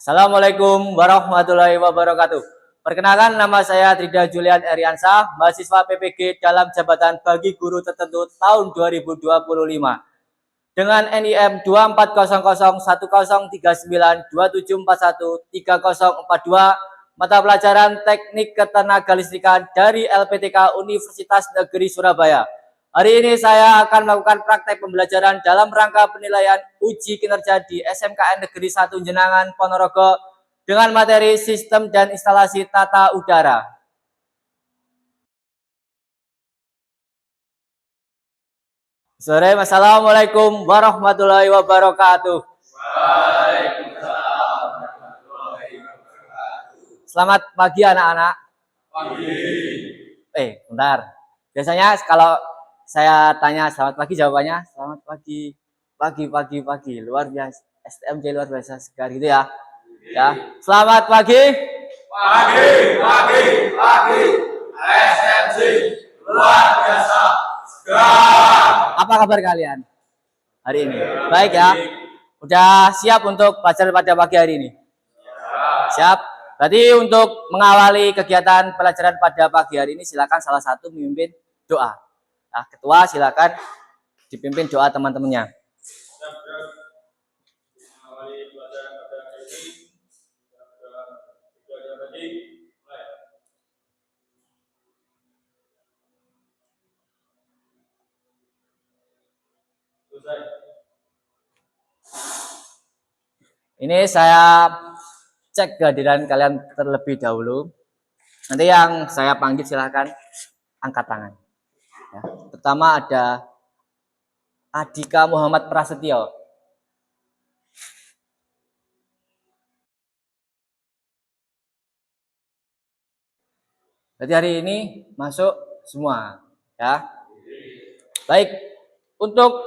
Assalamualaikum warahmatullahi wabarakatuh. Perkenalkan, nama saya Trida Julian Eriansah, mahasiswa PPG dalam jabatan bagi guru tertentu tahun 2025. Dengan NIM 2400103927413042, mata pelajaran Teknik Ketenagalistrikan dari LPTK Universitas Negeri Surabaya. Hari ini saya akan melakukan praktek pembelajaran dalam rangka penilaian uji kinerja di SMKN Negeri 1 Jenangan, Ponorogo dengan materi Sistem dan Instalasi Tata Udara. Sore, Assalamualaikum warahmatullahi wabarakatuh. Waalaikumsalam warahmatullahi wabarakatuh. Selamat pagi anak-anak. Pagi. Bentar. Biasanya kalau saya tanya selamat pagi, jawabannya selamat pagi, pagi. Luar biasa, STMJ luar biasa sekali gitu ya. Ya, selamat pagi. Pagi. SMC luar biasa sekali. Apa kabar kalian hari ini? Baik ya. Udah siap untuk pelajaran pada pagi hari ini? Siap. Berarti untuk mengawali kegiatan pelajaran pada pagi hari ini, silakan salah satu memimpin doa. Nah, ketua silakan dipimpin doa teman-temannya. Ini saya cek kehadiran kalian terlebih dahulu. Nanti yang saya panggil silahkan angkat tangan. Ya. Pertama ada Adika Muhammad Prasetyo. Jadi hari ini masuk semua, ya. Baik, untuk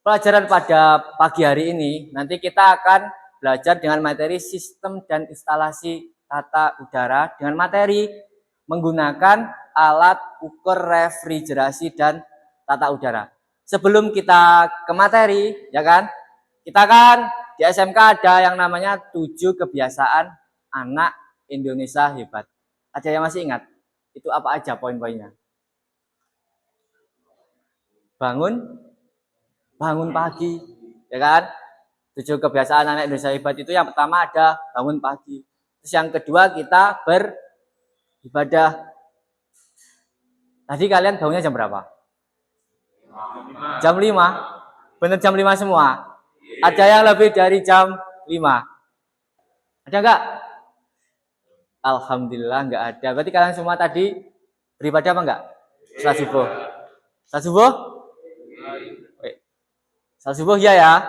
pelajaran pada pagi hari ini nanti kita akan belajar dengan materi Sistem dan Instalasi Tata Udara dengan materi menggunakan alat ukur refrigerasi dan tata udara. Sebelum kita ke materi, ya kan, kita kan di SMK ada yang namanya 7 kebiasaan anak Indonesia hebat. Ada yang masih ingat? Itu apa aja poin-poinnya? Bangun pagi, ya kan? 7 kebiasaan anak Indonesia hebat itu yang pertama ada bangun pagi. Terus yang kedua kita beribadah. Tadi kalian bangunnya jam berapa? Jam 5. Bener jam 5 semua? Ada yang lebih dari jam 5? Ada enggak? Alhamdulillah enggak ada. Berarti kalian semua tadi beribadah apa enggak? Salat subuh. Salat subuh? Salat subuh ya.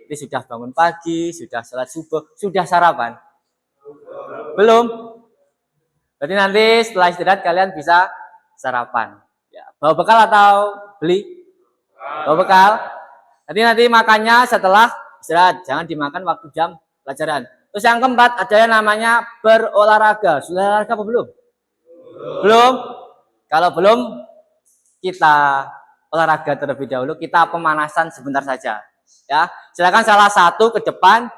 Ini sudah bangun pagi, sudah salat subuh, sudah sarapan? Belum? Berarti nanti setelah istirahat kalian bisa sarapan. Ya, bawa bekal atau beli? Bawa bekal. Nanti makannya setelah istirahat, jangan dimakan waktu jam pelajaran. Terus yang keempat ada yang namanya berolahraga. Sudah olahraga apa belum? Belum? Kalau belum, kita olahraga terlebih dahulu, kita pemanasan sebentar saja. Ya, silakan salah satu ke depan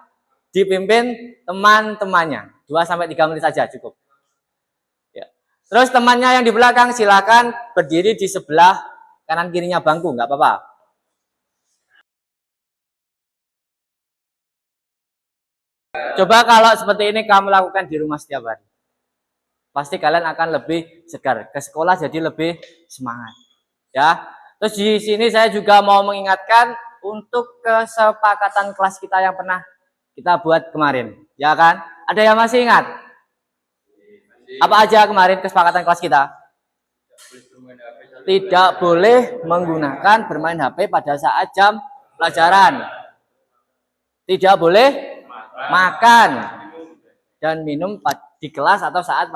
dipimpin teman-temannya. 2-3 menit saja cukup. Ya. Terus temannya yang di belakang silakan berdiri di sebelah kanan kirinya bangku, nggak apa-apa. Coba kalau seperti ini kamu lakukan di rumah setiap hari. Pasti kalian akan lebih segar, ke sekolah jadi lebih semangat. Ya. Terus di sini saya juga mau mengingatkan untuk kesepakatan kelas kita yang pernah kita buat kemarin, ya kan? Ada yang masih ingat? Apa aja kemarin kesepakatan kelas kita? Tidak boleh menggunakan bermain HP pada saat jam pelajaran. Tidak boleh makan dan minum di kelas atau saat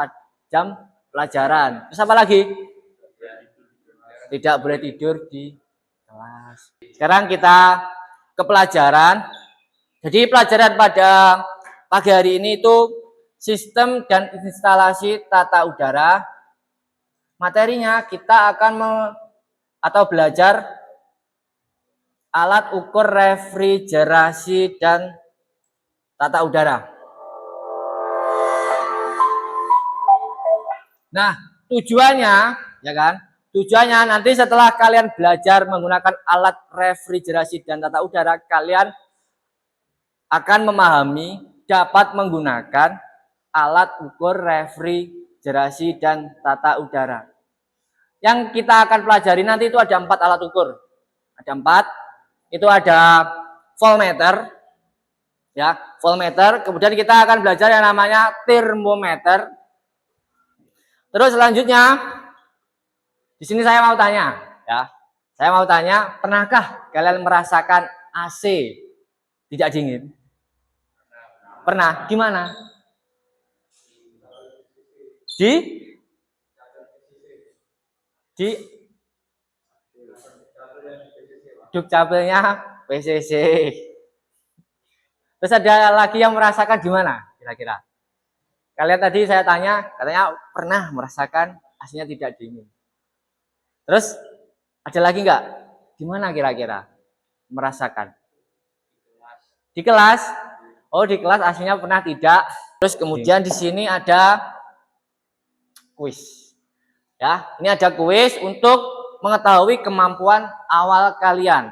jam pelajaran. Terus apa lagi? Tidak boleh tidur di kelas. Sekarang kita ke pelajaran. Jadi pelajaran pada pagi hari ini itu Sistem dan Instalasi Tata Udara. Materinya kita akan belajar alat ukur refrigerasi dan tata udara. Nah, tujuannya, ya kan? Tujuannya nanti setelah kalian belajar menggunakan alat refrigerasi dan tata udara, kalian akan memahami dapat menggunakan alat ukur refrigerasi dan tata udara. Yang kita akan pelajari nanti itu ada 4 alat ukur. Ada 4. Itu ada voltmeter, ya, voltmeter. Kemudian kita akan belajar yang namanya termometer. Terus selanjutnya, di sini saya mau tanya, ya. Saya mau tanya, pernahkah kalian merasakan AC tidak dingin? Pernah? Gimana? Di dukcapilnya PCC. Terus ada lagi yang merasakan gimana kira-kira? Kalian tadi saya tanya, katanya pernah merasakan AC-nya tidak dingin. Terus ada lagi nggak? Gimana kira-kira merasakan? Di kelas? Oh, di kelas AC-nya pernah tidak. Terus kemudian di sini ada kuis. Ya, ini ada kuis untuk mengetahui kemampuan awal kalian.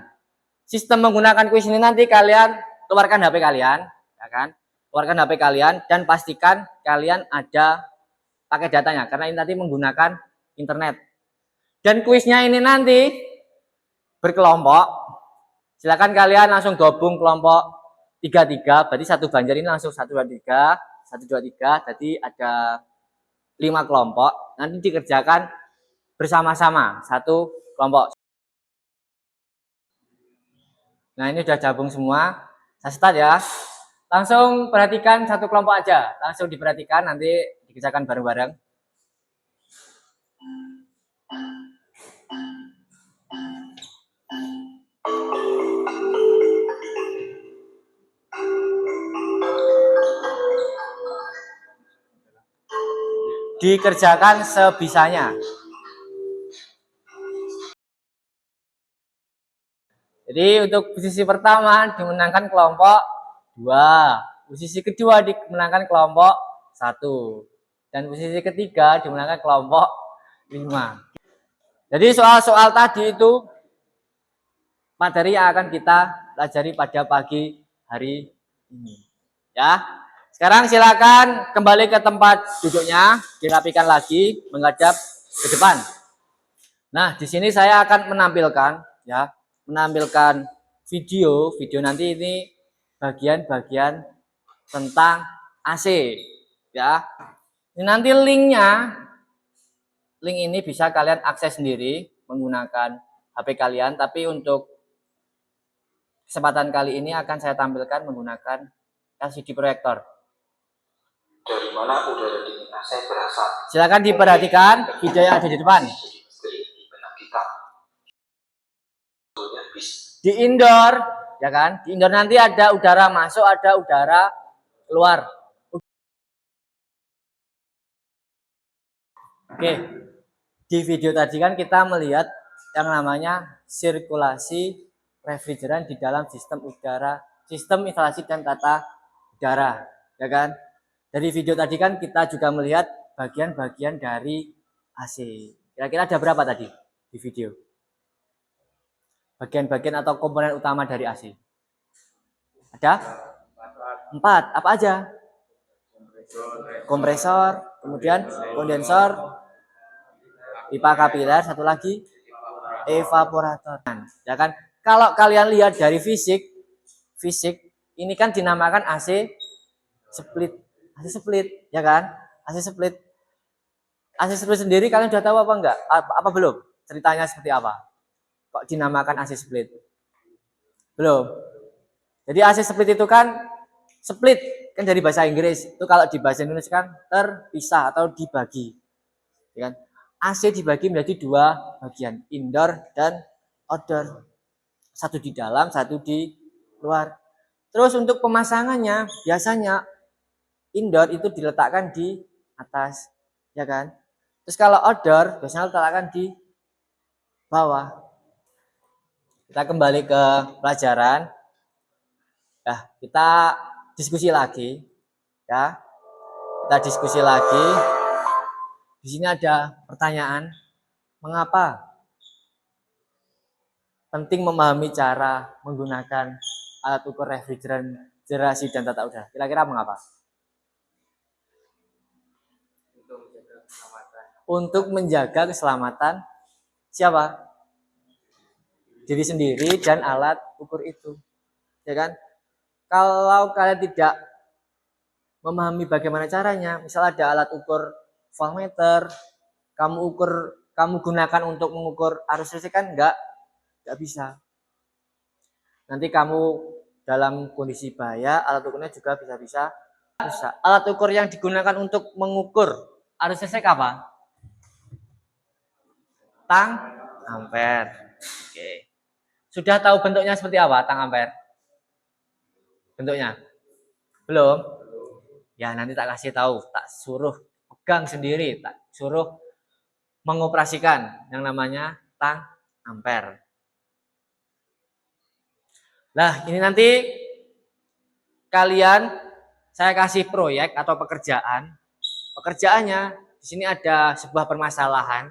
Sistem menggunakan kuis ini nanti kalian keluarkan HP kalian, ya kan? Keluarkan HP kalian dan pastikan kalian ada pakai datanya karena ini nanti menggunakan internet. Dan kuisnya ini nanti berkelompok. Silakan kalian langsung gabung kelompok 3-3, berarti satu Banjar ini langsung 1-2-3, 1-2-3, jadi ada 5 kelompok. Nanti dikerjakan bersama-sama satu kelompok. Nah, ini udah gabung semua. Saya start ya. Langsung perhatikan satu kelompok aja. Langsung diperhatikan, nanti dikerjakan bareng-bareng. Dikerjakan sebisanya. Jadi untuk posisi pertama dimenangkan kelompok 2, posisi kedua dimenangkan kelompok 1, dan posisi ketiga dimenangkan kelompok 5. Jadi soal-soal tadi itu materi yang akan kita pelajari pada pagi hari ini. Ya. Sekarang silakan kembali ke tempat duduknya, dirapikan lagi, menghadap ke depan. Nah, di sini saya akan menampilkan video nanti ini bagian-bagian tentang AC, ya. Ini nanti link ini bisa kalian akses sendiri menggunakan HP kalian, tapi untuk kesempatan kali ini akan saya tampilkan menggunakan LCD proyektor. Dari mana udara dingin AC berasal? Silakan diperhatikan video yang ada di depan. Di indoor, ya kan? Di indoor nanti ada udara masuk, ada udara keluar. Oke. Di video tadi kan kita melihat yang namanya sirkulasi refrigeran di dalam sistem udara, sistem instalasi dan tata udara, ya kan? Dari video tadi kan kita juga melihat bagian-bagian dari AC. Kira-kira ada berapa tadi di video? Bagian-bagian atau komponen utama dari AC? Ada 4. Apa aja? Kompresor, kemudian kondensor, pipa kapiler, satu lagi evaporator. Ya kan? Kalau kalian lihat dari fisik ini kan dinamakan AC split. AC split, ya kan? AC split. AC split sendiri kalian sudah tahu apa enggak? Apa belum? Ceritanya seperti apa? Kok dinamakan AC split? Belum. Jadi AC split itu kan split kan dari bahasa Inggris. Itu kalau di bahasa Indonesia kan terpisah atau dibagi. Ya kan? AC dibagi menjadi 2 bagian, indoor dan outdoor. Satu di dalam, satu di luar. Terus untuk pemasangannya biasanya indoor itu diletakkan di atas, ya kan? Terus kalau outdoor biasanya diletakkan di bawah. Kita kembali ke pelajaran. Nah, kita diskusi lagi, ya. Kita diskusi lagi. Di sini ada pertanyaan, mengapa penting memahami cara menggunakan alat ukur refrigerasi dan tata udara? Kira-kira mengapa? Untuk menjaga keselamatan siapa? Diri sendiri dan alat ukur itu, ya kan? Kalau kalian tidak memahami bagaimana caranya, misal ada alat ukur voltmeter, kamu gunakan untuk mengukur arus listrik kan enggak bisa. Nanti kamu dalam kondisi bahaya, alat ukurnya juga bisa rusak. Alat ukur yang digunakan untuk mengukur arus listrik apa? Tang ampere. Oke. Sudah tahu bentuknya seperti apa tang ampere? Bentuknya? Belum? Ya nanti tak kasih tahu, tak suruh pegang sendiri, tak suruh mengoperasikan yang namanya tang ampere. Nah, ini nanti kalian saya kasih proyek atau pekerjaan. Pekerjaannya di sini ada sebuah permasalahan.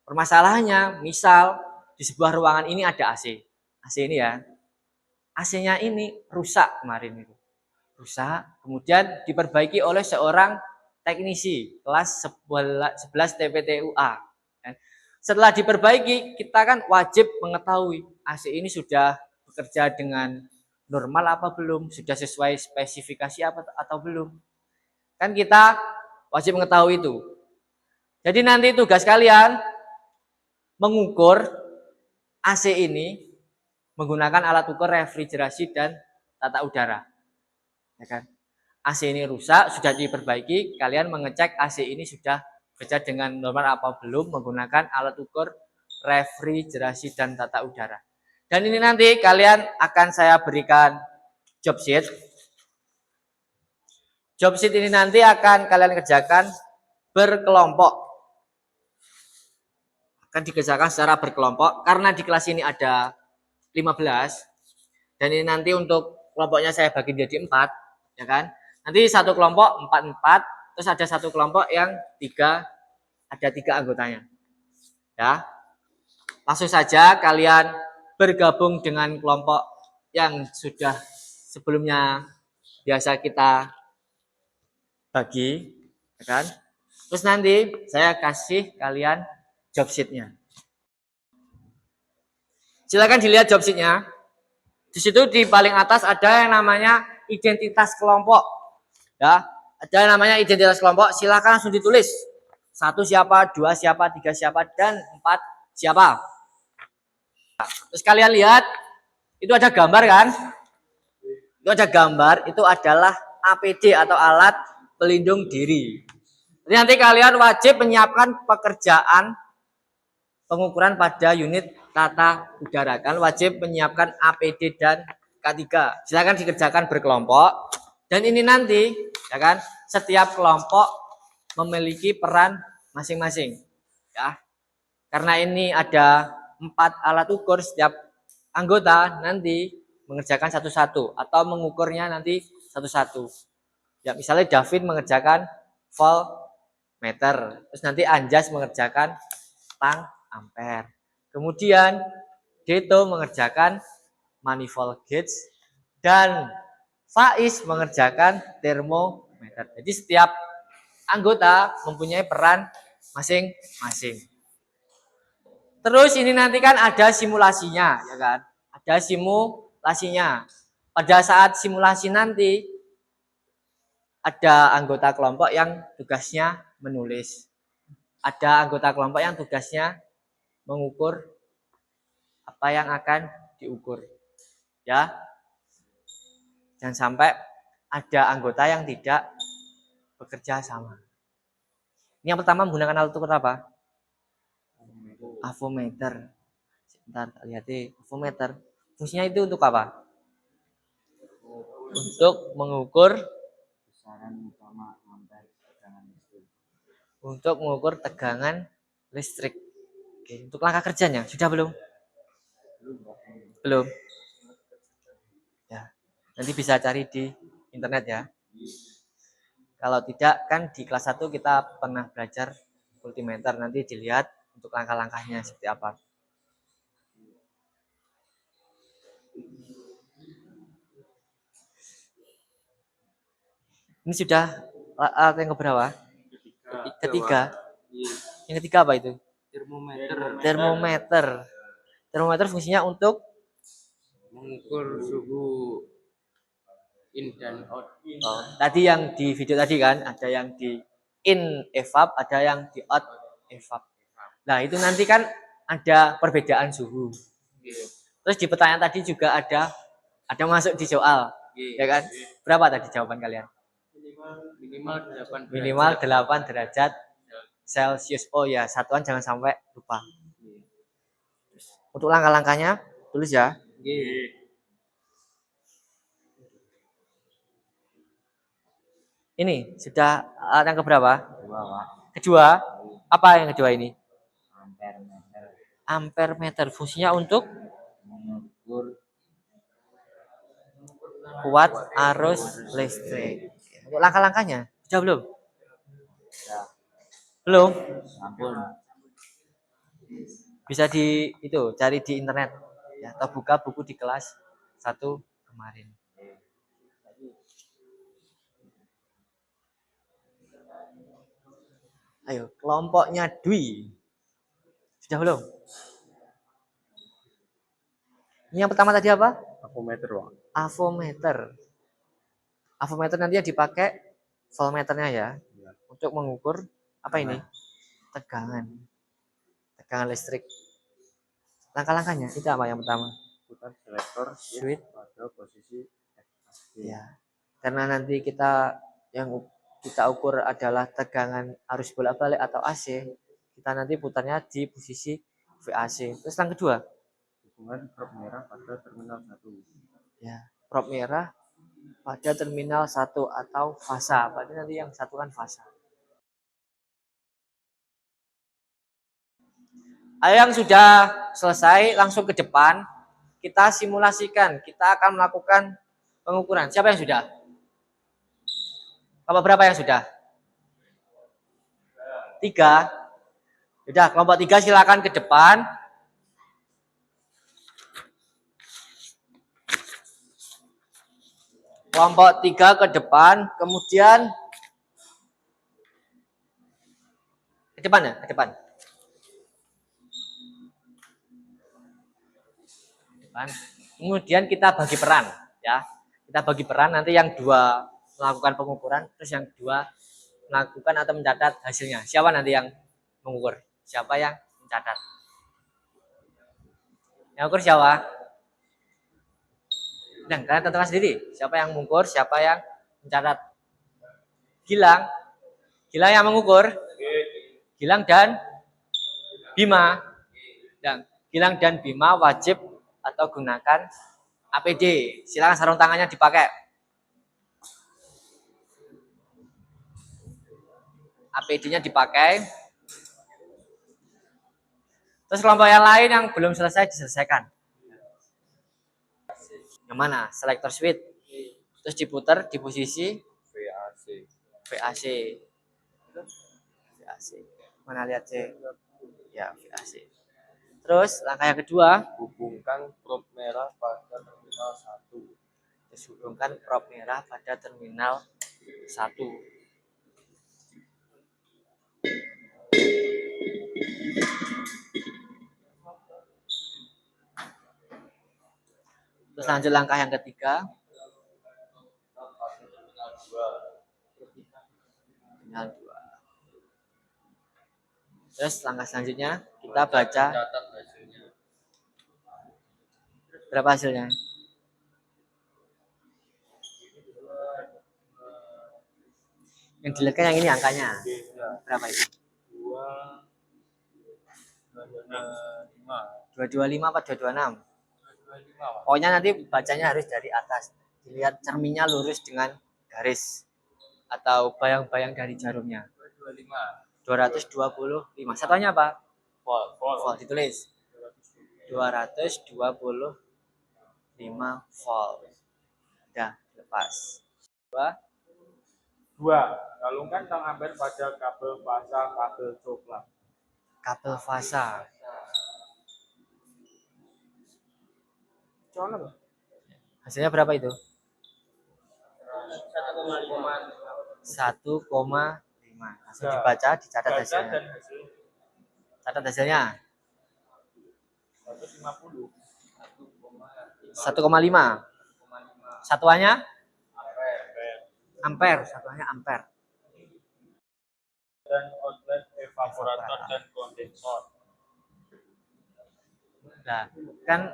Permasalahannya misal di sebuah ruangan ini ada AC. AC ini ya. AC-nya ini rusak kemarin itu. Rusak, kemudian diperbaiki oleh seorang teknisi kelas 11 TPTUA. Setelah diperbaiki, kita kan wajib mengetahui AC ini sudah bekerja dengan normal apa belum, sudah sesuai spesifikasi apa atau belum. Kan kita wajib mengetahui itu. Jadi nanti tugas kalian mengukur AC ini menggunakan alat ukur refrigerasi dan tata udara. Ya kan? AC ini rusak, sudah diperbaiki, kalian mengecek AC ini sudah bekerja dengan normal apa belum menggunakan alat ukur refrigerasi dan tata udara. Dan ini nanti kalian akan saya berikan job sheet. Job sheet ini nanti akan kalian kerjakan berkelompok. Akan dikerjakan secara berkelompok karena di kelas ini ada 15 dan ini nanti untuk kelompoknya saya bagi menjadi 4, ya kan? Nanti satu kelompok 4, terus ada satu kelompok yang ada 3 anggotanya. Ya. Langsung saja kalian bergabung dengan kelompok yang sudah sebelumnya biasa kita bagi, ya kan? Terus nanti saya kasih kalian job sheet-nya. Silakan dilihat job sheet-nya. Di situ di paling atas ada yang namanya identitas kelompok. Ya, ada yang namanya identitas kelompok. Silakan langsung ditulis. 1 siapa, 2 siapa, 3 siapa, dan 4 siapa. Terus kalian lihat, itu ada gambar kan? Itu ada gambar, itu adalah APD atau alat pelindung diri. Jadi nanti kalian wajib menyiapkan pekerjaan pengukuran pada unit tata udara. Kalian wajib menyiapkan APD dan K3. Silakan dikerjakan berkelompok. Dan ini nanti, ya kan, setiap kelompok memiliki peran masing-masing. Ya, karena ini ada 4 alat ukur, setiap anggota nanti mengerjakan satu-satu atau mengukurnya nanti satu-satu. Ya, misalnya David mengerjakan voltmeter, terus nanti Anjas mengerjakan tang ampere. Kemudian Deto mengerjakan manifold gauge dan Faiz mengerjakan termometer. Jadi setiap anggota mempunyai peran masing-masing. Terus ini nanti kan ada simulasinya, ya kan? Ada simulasinya. Pada saat simulasi nanti ada anggota kelompok yang tugasnya menulis. Ada anggota kelompok yang tugasnya mengukur apa yang akan diukur. Ya. Jangan sampai ada anggota yang tidak bekerja sama. Ini yang pertama menggunakan alat ukur apa? Avometer. Sebentar, lihat deh, avometer. Fungsinya itu untuk apa? Untuk mengukur Besaran utama ampere tegangan listrik. Untuk mengukur tegangan listrik. Oke, untuk langkah kerjanya sudah belum? Belum. Ya. Nanti bisa cari di internet ya. Kalau tidak kan di kelas 1 kita pernah belajar multimeter, nanti dilihat untuk langkah-langkahnya seperti apa. Ini sudah alat yang keberapa? Ketiga. Yang ketiga apa itu? Termometer. Termometer fungsinya untuk mengukur suhu in dan out. tadi yang di video tadi kan ada yang di in evap, ada yang di out evap. Nah, itu nanti kan ada perbedaan suhu. Terus di pertanyaan tadi juga ada masuk di soal, ya kan? Berapa tadi jawaban kalian? Minimal 8 derajat Celcius. Oh ya, satuan jangan sampai lupa. Untuk langkah-langkahnya tulis ya. Ini sudah alat yang keberapa? Kedua. Apa yang kedua ini? Ampermeter. Fungsinya untuk Mengukur kuat arus listrik. Untuk langkah-langkahnya sudah belum? Belum? ampun. Bisa di itu cari di internet ya, atau buka buku di kelas 1 kemarin. Ayo, kelompoknya Dwi. Sudah belum? Ini yang pertama tadi apa? Avometer, Pak. Avometer. Avometer nanti yang dipakai voltmeternya ya, untuk mengukur apa ini? Tegangan listrik. Langkah-langkahnya itu apa yang pertama? Putar selektor Switch pada posisi ya. Karena nanti kita ukur adalah tegangan arus bolak-balik atau AC, kita nanti putarnya di posisi VAC. Terus yang kedua, hubungan prop merah pada terminal 1. ya, prop merah pada terminal 1 atau fasa. Berarti nanti yang satu kan fasa. Ayo yang sudah selesai langsung ke depan, kita simulasikan. Kita akan melakukan pengukuran. Siapa yang sudah? Berapa yang sudah? 3. Sudah, kelompok 3 silakan ke depan. Kelompok 3 ke depan, kemudian ke depan ya, ke depan. Kemudian kita bagi peran ya. Kita bagi peran, nanti yang 2 melakukan pengukuran, terus yang 2 melakukan atau mencatat hasilnya. Siapa nanti yang mengukur? Siapa yang mencatat? Yang ukur siapa? Nah, kalian tentukan sendiri. Siapa yang mengukur, siapa yang mencatat? Gilang yang mengukur. Gilang dan Bima. Dan Gilang dan Bima wajib atau gunakan APD. Silakan sarung tangannya dipakai. APD-nya dipakai. Terus kelompok yang lain yang belum selesai diselesaikan. Yang mana? Selector switch. Terus diputar di posisi VAC. Mana lihat C? Ya, VAC. Terus langkah yang kedua, Hubungkan prop merah pada terminal 1. terus hubungkan prop merah pada terminal 1. Terus lanjut langkah yang ketiga. Terminal 2. Terus langkah selanjutnya kita baca berapa hasilnya. Yang dilihat yang ini angkanya. Berapa itu? 225 apa 226? Pokoknya nanti bacanya harus dari atas. Dilihat cerminnya lurus dengan garis atau bayang-bayang dari jarumnya. 225. Satunya apa? Volt. Ditulis. 225 volt. Udah, lepas. 2. Galungkan tang ampere pada kabel fasa kabel coklat. Kabel fasa. Hasilnya berapa itu? 1,5. Langsung dibaca, dicatat hasilnya. Catat hasilnya. 150. 1,5. Satuannya Ampere. ampere. Satuannya ampere. Dan outlet evaporator dan kondensor. Nah, kan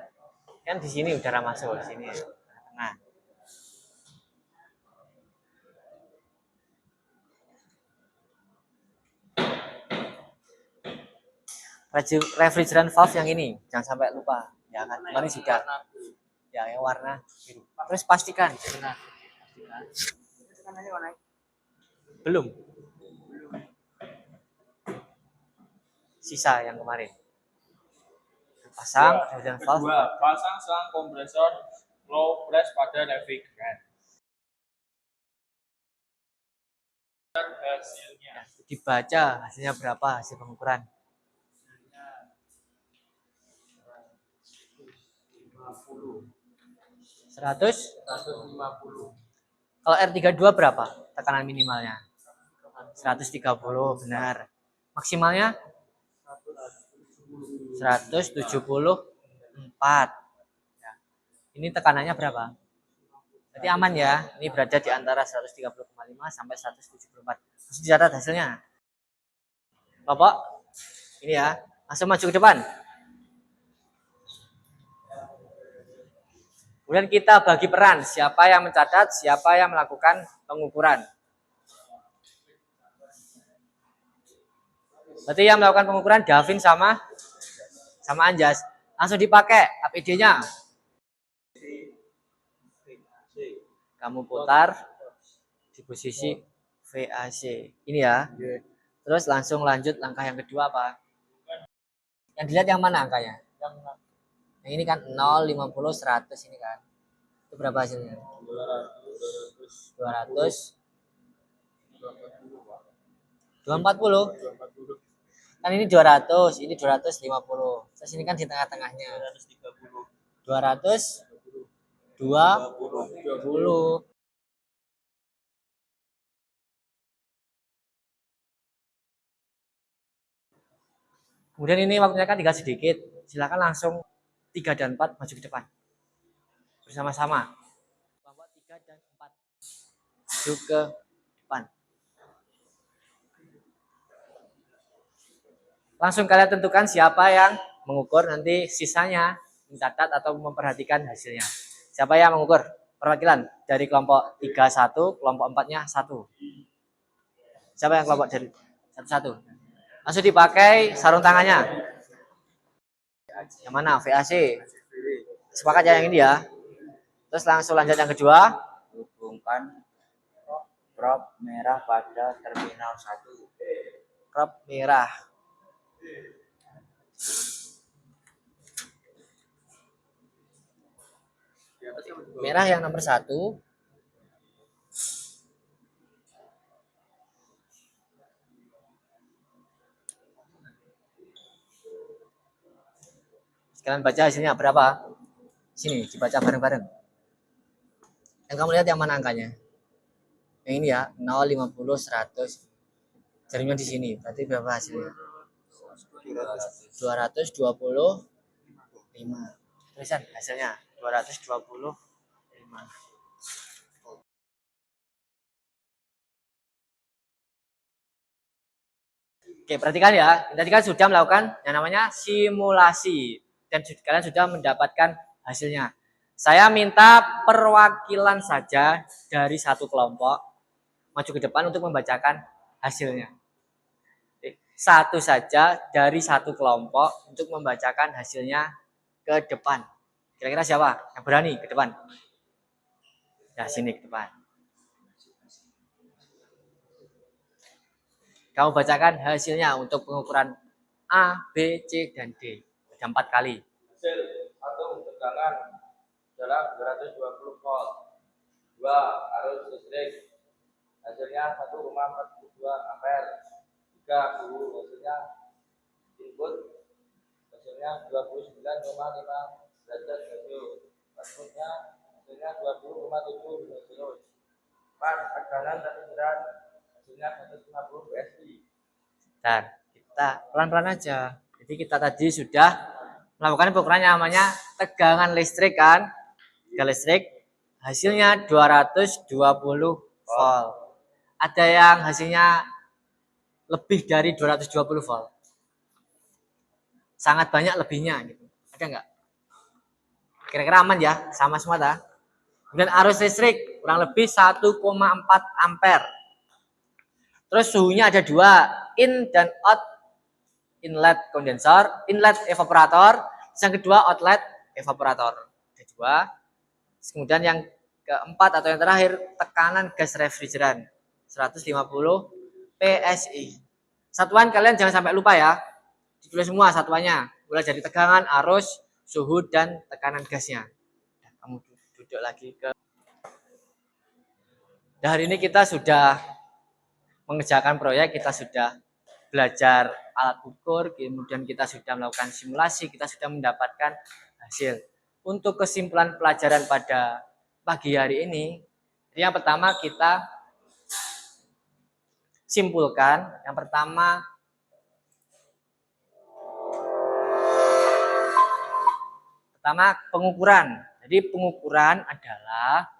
di sini udara masuk di sini. Nah, refrigerant valve yang ini jangan sampai lupa. Ya kan, kemarin sudah. Ya, yang warna biru. Terus pastikan. Belum. Sisa yang kemarin. Pasang refrigerant valve. Kedua, pasang selang kompresor low press pada refrigerant. Hasilnya Dibaca hasilnya berapa hasil pengukuran. 150. Kalau R32 berapa tekanan minimalnya? 130, benar. Maksimalnya 174. Ya. Ini tekanannya berapa? Berarti aman ya. Ini berada di antara 130,5 sampai 174. Terus dicatat hasilnya. Bapak, ini ya. Langsung maju ke depan. Kemudian kita bagi peran, siapa yang mencatat, siapa yang melakukan pengukuran. Berarti yang melakukan pengukuran Davin sama Anjas. Langsung dipakai APD-nya. Kamu putar di posisi VAC. Ini ya. Terus langsung lanjut langkah yang kedua apa? Yang dilihat yang mana angkanya? Yang ini kan 0, 50, 100 ini kan. Itu berapa hasilnya? 200. 240. Kan ini 200, ini 250. Terus ini kan di tengah-tengahnya. 220. Kemudian ini waktunya kan tinggal sedikit. Silakan langsung 3 dan 4 maju ke depan. Bersama-sama. Kelompok 3 dan 4 maju ke depan. Langsung kalian tentukan siapa yang mengukur, nanti sisanya mencatat atau memperhatikan hasilnya. Siapa yang mengukur? Perwakilan dari kelompok 31, kelompok 4-nya 1. Siapa yang kelompok dari 1-1? Langsung dipakai sarung tangannya. Yang mana? VAC. Sepakat ya yang ini ya. Terus langsung lanjut yang kedua. Hubungkan prop merah pada terminal 1. Prop merah. Merah yang nomor 1. Sekarang baca hasilnya berapa? Sini dibaca bareng-bareng. Yang kamu lihat yang mana angkanya? Yang ini ya, 0, 50, 100. Jaringnya di sini. Berarti berapa hasilnya? 225. Tulisan hasilnya 225. Oke, perhatikan ya. Tadi kan sudah melakukan yang namanya simulasi dan kalian sudah mendapatkan hasilnya. Saya minta perwakilan saja dari satu kelompok maju ke depan untuk membacakan hasilnya. Satu saja dari satu kelompok untuk membacakan hasilnya ke depan. Kira-kira siapa yang berani ke depan? Ya, sini ke depan. Kamu bacakan hasilnya untuk pengukuran A, B, C, dan D. Ada 4 kali. hasil atau tekanan adalah 220 volt. 2. Arus listrik hasilnya 1,42 ampere. 3. Suhu hasilnya input hasilnya 29,5 derajat Celcius. Outputnya hasilnya 20,7 Celcius. 4. Tekanan tersirat hasilnya 150 PSI. Dan kita pelan-pelan aja. Jadi kita tadi sudah melakukan pengukuran yang namanya tegangan listrik kan. Tegangan listrik hasilnya 220 volt. Ada yang hasilnya lebih dari 220 volt. Sangat banyak lebihnya gitu. Ada nggak? Kira-kira aman ya, sama semua dah. Kemudian arus listrik kurang lebih 1,4 ampere. Terus suhunya ada 2, in dan out. Inlet kondensor, inlet evaporator, yang kedua outlet evaporator. Ada 2. Kemudian yang keempat atau yang terakhir tekanan gas refrigeran 150 PSI. Satuan kalian jangan sampai lupa ya. Ditulis semua satuannya. Mulai dari tegangan, arus, suhu dan tekanan gasnya. Kamu duduk lagi ke. Nah, hari ini kita sudah mengerjakan proyek, kita sudah belajar alat ukur, kemudian kita sudah melakukan simulasi, kita sudah mendapatkan hasil. Untuk kesimpulan pelajaran pada pagi hari ini, yang pertama kita simpulkan, yang pertama pengukuran. Jadi pengukuran adalah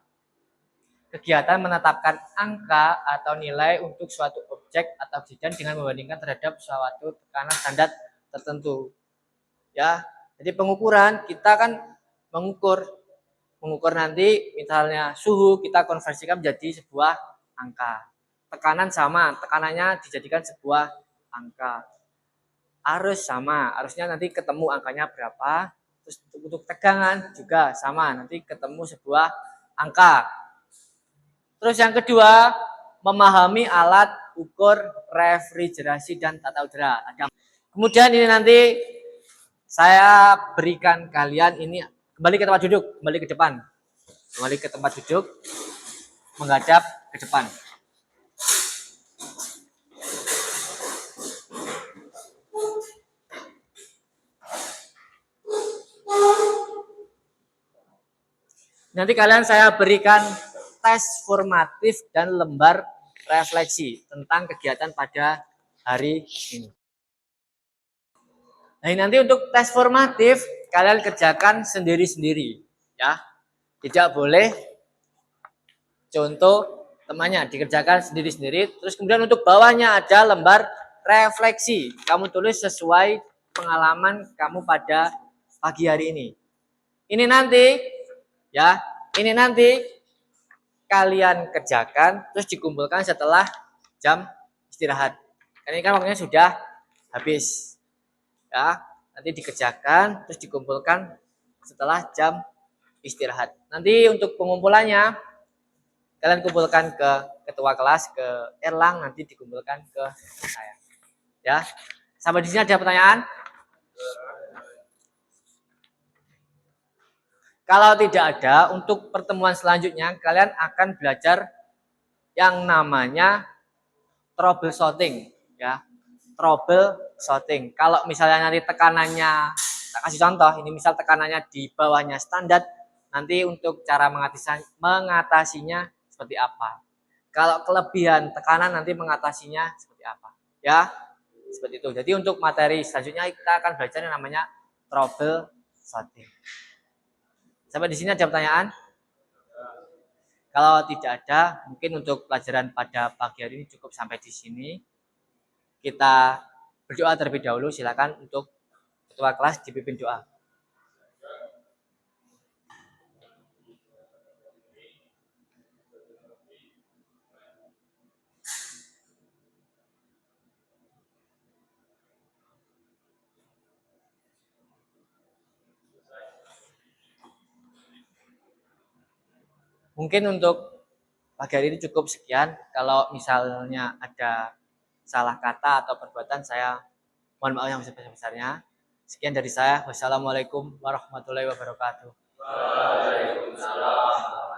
kegiatan menetapkan angka atau nilai untuk suatu objek atau kejadian dengan membandingkan terhadap suatu tekanan standar tertentu. Ya, jadi pengukuran kita kan mengukur nanti misalnya suhu kita konversikan menjadi sebuah angka. Tekanan sama, tekanannya dijadikan sebuah angka. Arus sama, arusnya nanti ketemu angkanya berapa. Terus untuk tegangan juga sama, nanti ketemu sebuah angka. Terus yang kedua, memahami alat ukur refrigerasi dan tata udara. Kemudian ini nanti saya berikan kalian ini kembali ke tempat duduk, kembali ke depan. Kembali ke tempat duduk, menghadap ke depan. Nanti kalian saya berikan tes formatif dan lembar refleksi tentang kegiatan pada hari ini. Nah, nanti untuk tes formatif kalian kerjakan sendiri-sendiri ya. Tidak boleh contoh temannya, dikerjakan sendiri-sendiri. Terus kemudian untuk bawahnya ada lembar refleksi. Kamu tulis sesuai pengalaman kamu pada pagi hari ini. Ini nanti ya, ini nanti kalian kerjakan terus dikumpulkan setelah jam istirahat. Karena ini kan waktunya sudah habis. Ya, nanti dikerjakan terus dikumpulkan setelah jam istirahat. Nanti untuk pengumpulannya kalian kumpulkan ke ketua kelas, ke Erlang, nanti dikumpulkan ke saya. Ya. Sampai di sini ada pertanyaan? Kalau tidak ada, untuk pertemuan selanjutnya kalian akan belajar yang namanya troubleshooting, ya. Troubleshooting. Kalau misalnya nanti tekanannya, tak kasih contoh, ini misal tekanannya di bawahnya standar, nanti untuk cara mengatasinya seperti apa. Kalau kelebihan tekanan nanti mengatasinya seperti apa, ya. Seperti itu. Jadi untuk materi selanjutnya kita akan belajar yang namanya troubleshooting. Sampai di sini ada pertanyaan? Kalau tidak ada, mungkin untuk pelajaran pada pagi hari ini cukup sampai di sini. Kita berdoa terlebih dahulu. Silakan untuk ketua kelas dipimpin doa. Mungkin untuk pagi hari ini cukup sekian. Kalau misalnya ada salah kata atau perbuatan, saya mohon maaf yang sebesar-besarnya. Sekian dari saya. Wassalamualaikum warahmatullahi wabarakatuh. Waalaikumsalam.